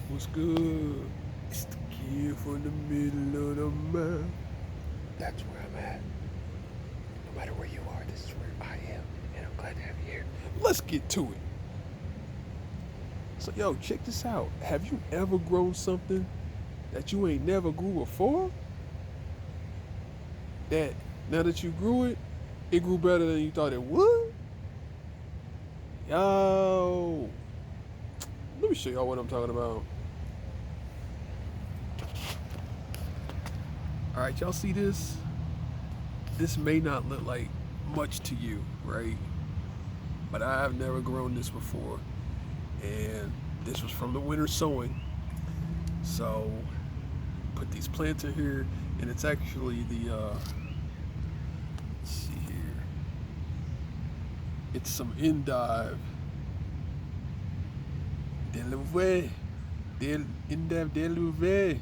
What's good? It's the kid from the middle of the map. That's where I'm at. No matter where you are, this is where I am, and I'm glad to have you here. Let's get to it. So, yo, check this out. Have you ever grown something that you ain't never grew before? That now that you grew it, it grew better than you thought it would? Yo, let me show y'all what I'm talking about. All right, y'all see this? This may not look like much to you, right? But I've never grown this before. And this was from the winter sowing. So put these plants in here, and it's actually the let's see here. It's some Endive. De Louvie. Endive de Louvie.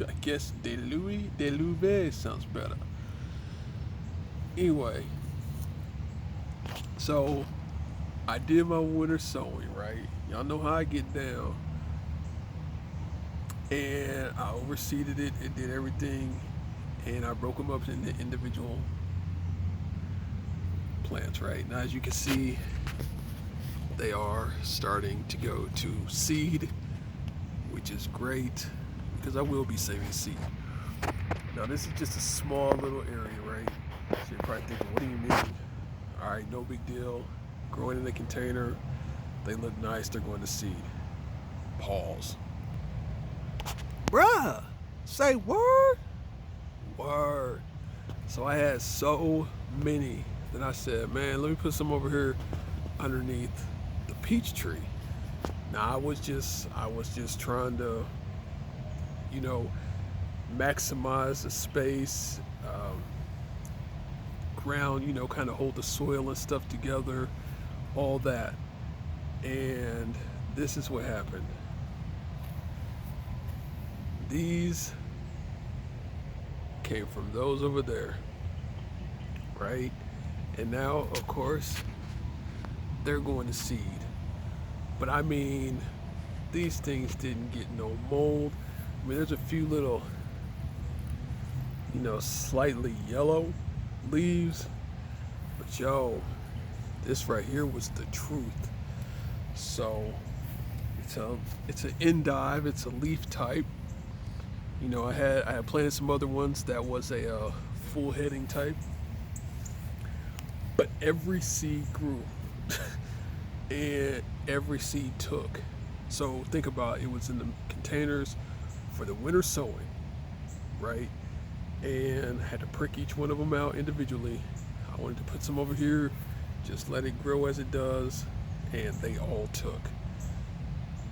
I guess de Louvie sounds better. Anyway, so I did my winter sowing, right? Y'all know how I get down. And I overseeded it and did everything. And I broke them up into individual plants, right? Now, as you can see, they are starting to go to seed, which is great because I will be saving seed. Now, this is just a small little area, right? So you're probably thinking, what do you mean? All right, no big deal. Growing in a container, they look nice, they're going to seed. Pause. Bruh, say word? Word. So I had so many that I said, man, let me put some over here underneath the peach tree. Now I was just trying to, maximize the space, ground, kind of hold the soil and stuff together, all that. And this is what happened. These came from those over there, right? And now, of course, they're going to seed. But I mean, these things didn't get no mold. I mean, there's a few little, slightly yellow leaves. But yo, this right here was the truth. So it's an endive. It's a leaf type. I had planted some other ones that was a full heading type, but every seed grew and every seed took. So think about it, was in the containers for the winter sowing, right? And I had to prick each one of them out individually. I wanted to put some over here, just let it grow as it does, and they all took.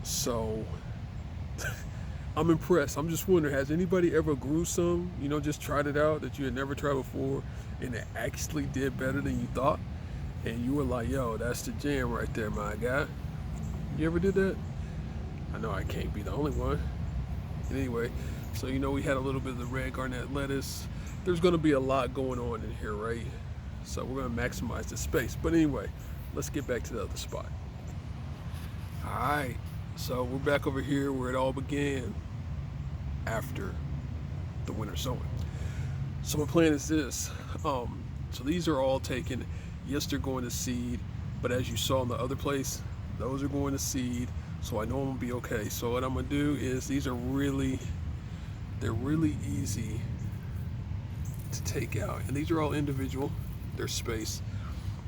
So I'm impressed. I'm just wondering, has anybody ever grew some, just tried it out that you had never tried before, and it actually did better than you thought? And you were like, yo, that's the jam right there, my guy. You ever did that? I know I can't be the only one. And anyway, so we had a little bit of the red garnet lettuce. There's going to be a lot going on in here, right? So we're going to maximize the space. But anyway, let's get back to the other spot. All right. So we're back over here where it all began after the winter sowing. So my plan is this. So these are all taken. Yes, they're going to seed, but as you saw in the other place, those are going to seed. So I know I'm gonna be okay. So what I'm gonna do is they're really easy to take out, and these are all individual. They're spaced.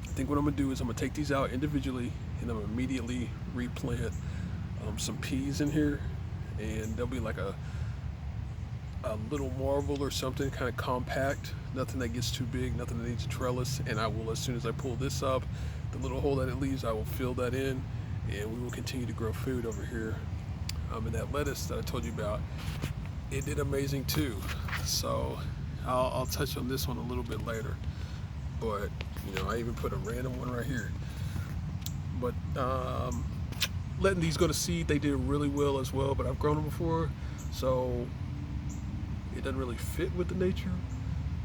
I think what I'm gonna do is I'm gonna take these out individually, and I'm gonna immediately replant some peas in here, and there'll be like a little marvel or something, kind of compact, nothing that gets too big, nothing that needs a trellis. And I will, as soon as I pull this up, the little hole that it leaves, I will fill that in, and we will continue to grow food over here. And that lettuce that I told you about, it did amazing too. So I'll touch on this one a little bit later, but I even put a random one right here. But letting these go to seed, they did really well as well, but I've grown them before, so it doesn't really fit with the nature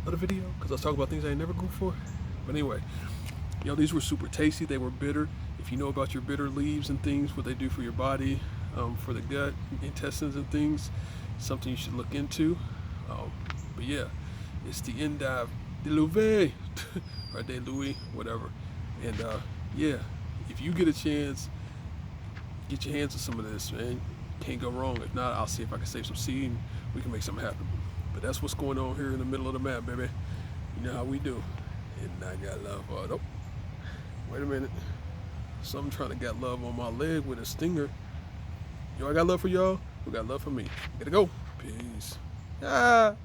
of the video because I was talking about things I never grew before. But anyway, these were super tasty. They were bitter. If you know about your bitter leaves and things, what they do for your body, for the gut, intestines, and things. Something you should look into. But yeah, it's the Endive de Louvie, or de Louis, whatever. And yeah, if you get a chance, get your hands on some of this, man. Can't go wrong. If not, I'll see if I can save some seed and we can make something happen. But that's what's going on here in the middle of the map, baby. You know how we do. And I got love. Nope. Wait a minute. Something trying to get love on my leg with a stinger. Yo, I got love for y'all. Who got love for me? Gotta go. Peace. Ah.